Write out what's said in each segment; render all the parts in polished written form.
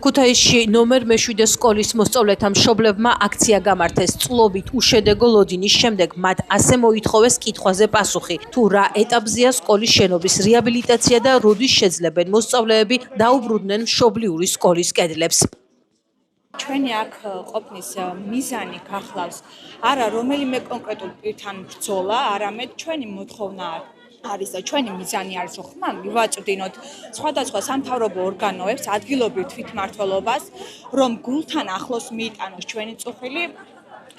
ქუთაისში ნომერ მე-7 სკოლის მოსწავლეთა მშობლებმა აქცია გამართეს. წლობით უშედეგო ლოდინის შემდეგ მათ ასე მოითხოვეს კითხვაზე პასუხი, თუ რა ეტაპზეა სკოლის შენობის რეაბილიტაცია და როდის შეძლებენ მოსწავლეები დაუბრუნდნენ მშობლიური სკოლის კედლებს. ჩვენი აქ ყოფნის მიზანი გახლავს არა რომელიმე კონკრეტულ პირთან ბრძოლა, არამედ ჩვენი მოთხოვნა არის და ჩვენი მიზანი არის, რომ ხმა მივაწვდინოთ სხვადასხვა სამთავრობო ორგანოებს, ადგილობრივ თვითმმართველობას, რომ გულთან ახლოს მიიტანოს ჩვენი წუხილი,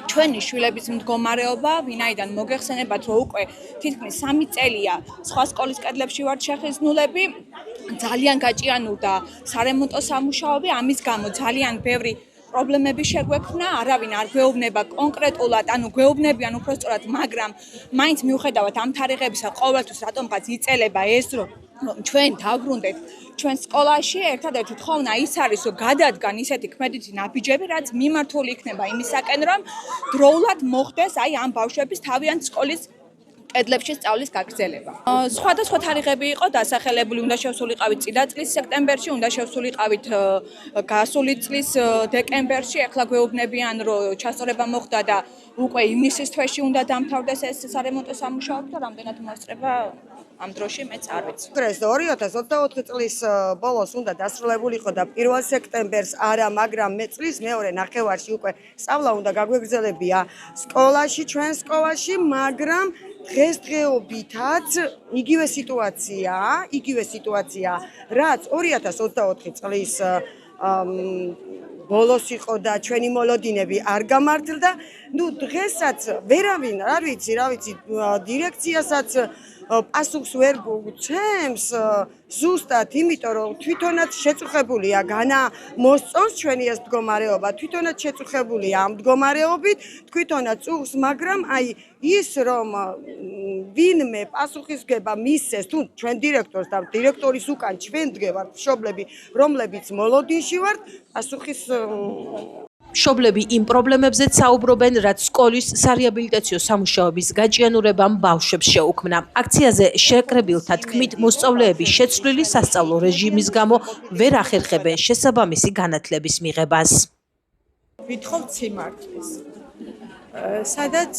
ჩვენი შვილების მდგომარეობა, ვინაიდან მოგეხსენებათ, რომ უკვე თითქმის 3 წელია სხვა სკოლის კედლებში ვართ შეხიზნულები, ძალიან გაჭიანურდა სარემონტო სამუშაოები, ამის გამო ძალიან ბევრი პრობლემები შეგვექმნა, არავინ არ გვეუბნება კონკრეტულად, ანუ გვეუბნებიან უпростоრად, მაგრამ მაინც მიუხედავად ამ თარიღებისა, ყოველთვის რატომღაც იწელება ეს, რომ ჩვენ დავბრუნდეთ ჩვენ სკოლაში, ერთადერთი თხოვნა ის არის, რომ გადადგან ისეთი ქმედითი ნაბიჯები, რაც მიმართული იქნება იმისაკენ, რომ დროულად მოხდეს აი ამ ბავშვების თავიანთ სკოლის კედლებში სწავლის გაგრძელება. სხვადასხვა თარიღები იყო დასახელებული, უნდა შევსულიყავით წინა წლის სექტემბერში, უნდა შევსულიყავით გასული წლის დეკემბერში, ახლა გვეუბნებიან, რომ ჩასწორება მოხდა და უკვე ივნისის თვეში უნდა დამთავრდეს ეს სარემონტო სამუშაოები და რამდენად მოესწრება ამ დროში მეც არ ვიცი. 2024 წლის ბოლოს უნდა დასრულებულიყო და 1 სექტემბერს არა, მაგრამ მე წლის მეორე ნახევარში უკვე სწავლა უნდა გაგვეგრძელებია სკოლაში, ჩვენ სკოლაში, მაგრამ დღესდღეობითაც იგივე სიტუაცია, რაც 2024 წლის ბოლოს იყო და ჩვენი მოლოდინები არ გამართლდა. ნუ დღესაც ვერავინ, არ ვიცი, დირექციასაც პასუხს ვერ გუცემს ზუსტად, იმიტომ რომ თვითონაც შეწუხებულია მოსწონს ჩვენი ეს მდგომარეობა, თვითონაც შეწუხებულია ამ მდგომარეობით, თვითონაც წუხს, მაგრამ აი ის რომ ვინმე პასუხისგება მისცეს, თუ ჩვენ დირექტორს და დირექტორის უკან ჩვენ დგევართ მშობლები, რომლებიც მოლოდინში ვართ, პასუხის მშობლები იმ პრობლემებზეც საუბრობენ, რაც სკოლის სარეაბილიტაციო სამუშაოების გაჭიანურებამ ბავშვებს შეუქმნა. აქციაზე შეკრებილთა თქმით, მოსწავლეები შეცვლილი სასწავლო რეჟიმის გამო ვერ ახერხებენ შესაბამისი განათლების მიღებას. ვითხოვთ სიმართლეს. სადაც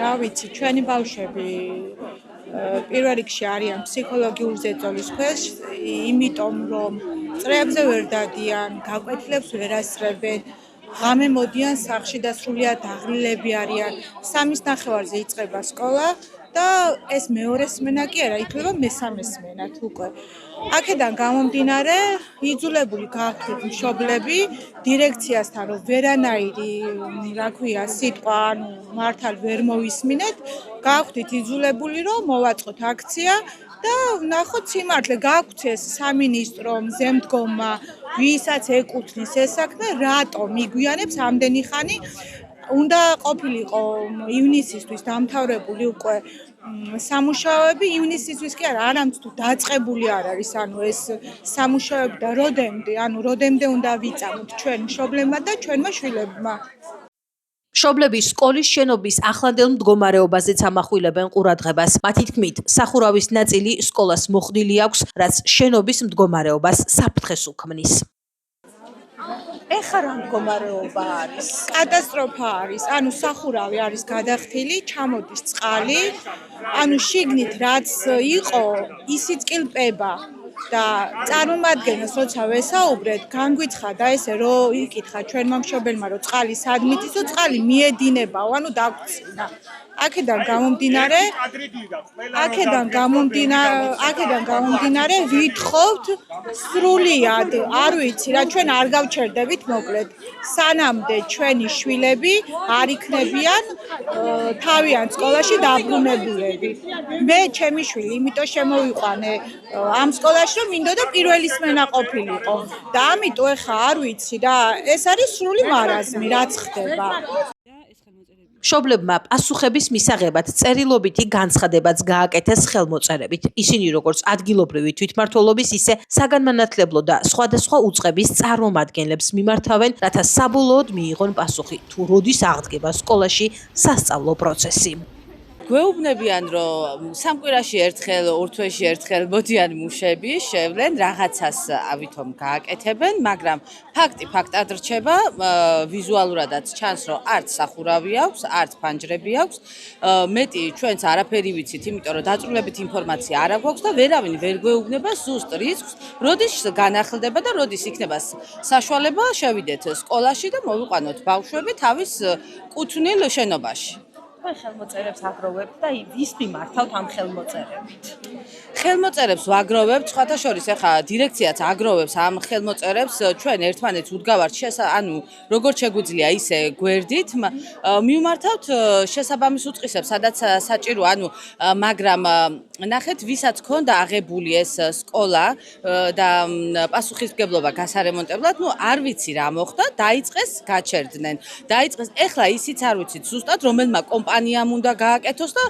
რა ვიცი, ჩვენი ბავშვები პირველ რიგში არიან ფსიქოლოგიურ ზეწოლის ქვეშ, იმიტომ რომ წრეებზე ვერ დადიან, გაკვეთილებს ვერ ასწრებენ, ღამე მოდიან სახლში და სრულიად აღლილები არიან. 3:30-ზე იწყება სკოლა და ეს მეორე სმენა კი არა, იქნება მესამე სმენად უკვე. აქედან გამომდინარე, იძულებული გავხდით მშობლები დირექციასთან, რომ ვერანაირი, სიტყვა, მართალ ვერ მოვისმინეთ, გავხდით იძულებული, რომ მოვაწყოთ აქცია და ვნახოთ სიმართლე, გაგვცეს სამინისტრო მზემდგომმა, ვისაც ეკუთვნის ეს საქმე, რატომ იგვიანებს ამდენი ხანი. უნდა ყოფილიყო ივნისისთვის დამთავრებული უკვე სამუშაოები, ივნისისთვის კი არა, არამც თუ დაწყებული არ არის, ეს სამუშაოები და როდემდე უნდა ვიწამოთ ჩვენ მშობლებმა და ჩვენმა შვილებმა. მშობლები სკოლის შენობის ახლანდელ მდგომარეობაზეც ამახვილებენ ყურადღებას. მათი თქმით, სახურავის ნაწილი სკოლას მოხდილი აქვს, რაც შენობის მდგომარეობას საფრთხეს უქმნის. ეხლა რა მდგომარეობა არის? კატასტროფა არის. სახურავი არის გადახდილი, ჩამოდის წყალი, შიგნით რაც იყო, ისიც კილპება. და წარმომადგენელს როცა ვესაუბრეთ, განგვიცხადა ესე, რომ იკითხა ჩვენმა მშობელმა, რომ წყალი სად მიწისო, წყალი მიედინებაო, დაგვწინა. აქედან გამომდინარე ვითხოვთ სრულიად, არ ვიცი რა, ჩვენ არ გავჩერდებით მოკლედ, სანამდე ჩვენი შვილები არ იქნებიან თავიანთ სკოლაში დაბრუნებულები. მე ჩემი შვილი იმიტომ შემოვიყვანე ამ სკოლაში, რომ მინდოდა პირველი სმენა ყოფილიყო და ამიტომ ეხა არ ვიცი რა, ეს არის სრული მარაზმი, რაც ხდება. მშობლებმა პასუხების მისაღებად წერილობითი განცხადებაც გააკეთეს ხელმოწერებით. ისინი როგორც ადგილობრივი თვითმმართველობის, ისე საგანმანათლებლო და სხვადასხვა უწყების წარმომადგენლებს მიმართავენ, რათა საბოლოოდ მიიღონ პასუხი, თუ როდის აღდგება სკოლაში სასწავლო პროცესი. გვეუბნებიან, რომ სამკვირაში ერთხელ, ორ თვეში ერთხელ მოდიან მუშები, შევლენ, რაღაცას ავითომ გააკეთებენ, მაგრამ ფაქტად რჩება, ვიზუალურადაც ჩანს, რომ არც სახურავი აქვს, არც ფანჯრები აქვს. მეტი ჩვენც არაფერი ვიცით, იმიტომ რომ დაწვრილებით ინფორმაცია არ აქვს და ვერავინ ვერ გვეუბნება ზუსტ რისკს, როდის განახლდება და როდის იქნება საშუალება შევიდეთ სკოლაში და მოვიყვანოთ ბავშვები თავის კუთვნილ შენობაში. თქვენ ხელმოწერებს აგროვებთ და ვის მიმართავთ ამ ხელმოწერებით? ხელმოწერებს ვაგროვებთ, სხვათა შორის ახლა დირექციაც აგროვებს ამ ხელმოწერებს, ჩვენ ერთმანეთს უდგავართ ანუ როგორც შეგვიძლია ისე გვერდით, მივმართავთ შესაბამის უწყისებს, სადაც საჭირო, მაგრამ ნახეთ, ვისაც ქონდა აღებული ეს სკოლა და პასუხისმგებლობა გასარემონტებლად, არ ვიცი რა მოხდა, დაიწყეს გაჩერდნენ. დაიწყეს, ეხლა ისიც არ ვიცით ზუსტად რომელმა კომპანიამ უნდა გააკეთოს და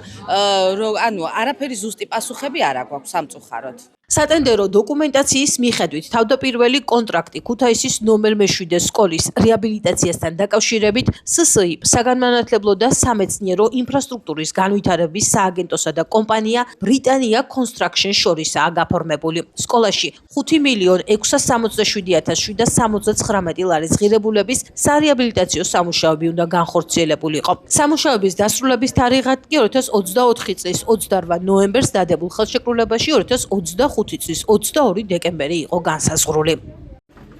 არაფერი ზუსტი პასუხები არ აქვს სამწუხაროდ. სატენდერო დოკუმენტაციის მიხედვით თავდაპირველი კონტრაქტი ქუთაისის ნომერ მე-7 სკოლის რეაბილიტაციასთან დაკავშირებით SSI საგანმანათლებლო და სამეცნიერო ინფრასტრუქტურის განვითარების სააგენტოსა და კომპანია ბრიტანია კონსტრაქშენ შორისაა გაფორმებული. სკოლაში 5,667,779 ლარის ღირებულების სარეაბილიტაციო სამუშაოები უნდა განხორციელებულიყო. სამუშაოების დასრულების თარიღად კი 2024 წლის 28 ნოემბერს დადებულ ხელშეკრულებაში 2025 წლის 22 დეკემბერი იყო განსაზღვრული.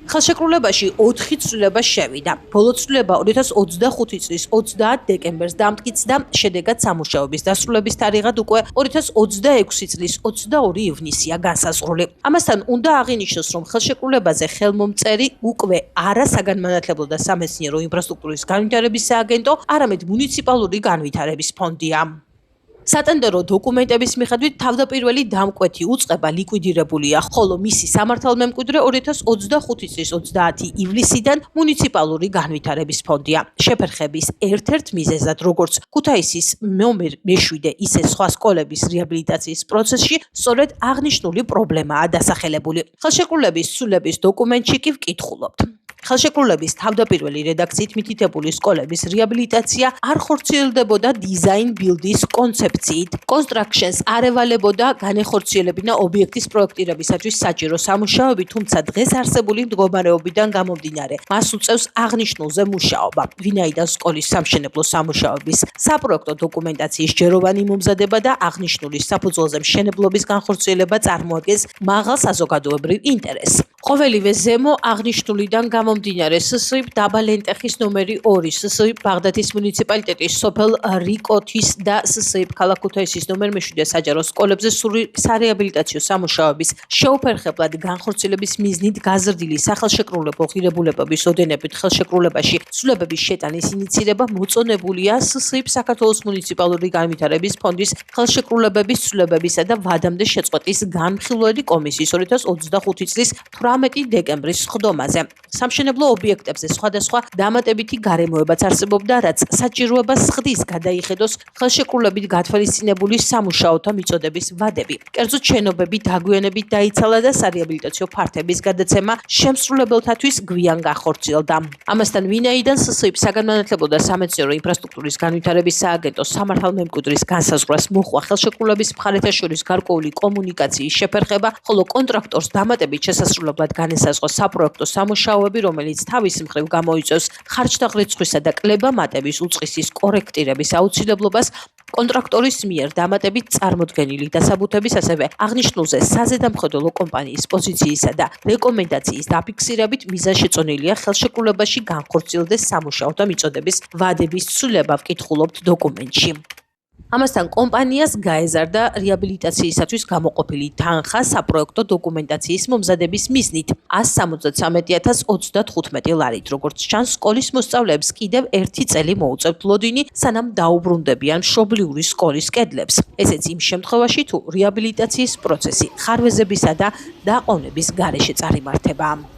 ხელშეკრულებაში 4 ცვლილება შევიდა. ბოლო ცვლილება 2025 წლის 30 დეკემბერს დამტკიცდა, შედეგად სამუშაოების დასრულების თარიღად უკვე 2026 წლის 22 ივნისია განსაზღვრული. ამასთან უნდა აღინიშნოს, რომ ხელშეკრულებაზე ხელმომწერი უკვე არა საგანმანათლებლო და სამეცნიერო ინფრასტრუქტურის განვითარების სააგენტო, არამედ მუნიციპალური განვითარების ფონდია. სატენდერო დოკუმენტების მიხედვით თავდაპირველი დამკვეთი უწყება ლიკვიდირებულია, ხოლო მისი სამართალმემკვიდრე 2025 წლის 30 ივლისიდან მუნიციპალური განვითარების ფონდია. შეფერხების ერთ-ერთ მიზეზად, როგორც ქუთაისის ნომერ მე-7, ისე სხვა სკოლების რეაბილიტაციის პროცესში, სწორედ აღნიშნული პრობლემაა დასახელებული. ხელშეკრულების ცვლილების დოკუმენტში კი ვკითხულობთ. ხელშეკრულების თავდაპირველი რედაქციით მითითებული სკოლების რეაბილიტაცია არ ხორციელდებოდა დიზაინ ბილდის კონცეფციით. კონსტრაქშენს არ ევალებოდა განეხორციელებინა ობიექტის პროექტირებისათვის საჭირო სამუშაოები, თუმცა დღეს არსებული მდგომარეობიდან გამომდინარე, მას უწევს აღნიშნულზე მუშაობა. ვინაიდან სკოლის სამშენებლო სამუშაოების საპროექტო დოკუმენტაციის ჯეროვანი მომზადება და აღნიშნული საფუძველზე მშენებლობის განხორციელება წარმოადგენს მაღალ საზოგადოებრივ ინტერესს. ყოველივე ზემო აღნიშნულიდან გამომდინარე SSI დაბა ლენტეხის ნომერი 2, SSI ბაღდათის მუნიციპალიტეტის სოფელ რიკოთის და SSI ქალაქ ქუთაისის ნომერ მე-7 საჯარო სკოლებზე სარეაბილიტაციო სამუშაოების შეუფერხებლად განხორციელების მიზნით გაზრდილი სახელშეკრულებო ღირებულებების ოდენებით ხელშეკრულებაში ცვლილებების შეტანის ინიცირება მოწონებულია SSI საქართველოს მუნიციპალური განვითარების ფონდის ხელშეკრულებების ცვლილებებისა და ვადამდე შეწყვეტის განხილველი კომისიის 2025 წლის 18 დეკემბრის სხდომაზე. სამშენებლო ობიექტებზე სხვადასხვა დამატებითი გარემოებაც არსებობდა, რაც საჭიროებას ხდის გადაიხედოს ხელშეკრულებით გათვალისწინებული სამუშაოთა მიწოდების ვადები. კერძოდ შენობები დაგვიანებით დაიცალა და სარეაბილიტაციო ფართების გადაცემა შემსრულებელთათვის გვიან გახორციელდა. ამასთან ვინაიდან SSI საგანმანათლებლო და სამეცნიერო ინფრასტრუქტურის განვითარების სააგენტოს სამართალმემკვიდრის განსაზღვრას მოხდა ხელშეკრულების მხარეთა შორის გარკვეული კომუნიკაციის შეფერხება, ხოლო კონტრაქტორს დამატებით შესასრულებლად განესაზღვრა საპროექტო სამუშაოები, რომელიც თავის მხრივ გამოიწვევს ხარჯთა რიცხვისა და კლება-მატების უწყისის კორექტირების აუცილებლობას, კონტრაქტორის მიერ დამატებით წარმოდგენილი დასაბუთების, ასევე აღნიშნულზე საზედამხედველო კომპანიის პოზიციისა და რეკომენდაციის დაფიქსირებით მიზანშეწონილია ხელშეკრულებაში განხორციელდეს სამუშაოთა მიწოდების ვადების ცვლილება, ვკითხულობთ დოკუმენტში. ამასთან კომპანიას გაეზარდა რეაბილიტაციისათვის გამოყოფილი თანხა საპროექტო დოკუმენტაციის მომზადების მიზნით 173,035 ლარით. როგორც ჩანს, სკოლის მოსწავლეებს კიდევ ერთი წელი მოუწევთ ლოდინი, სანამ დაუბრუნდებიან მშობლიური სკოლის კედლებს. ესეც იმ შემთხვევაში, თუ რეაბილიტაციის პროცესი ხარვეზებისა და დაყოვნების გარეშე წარიმართება.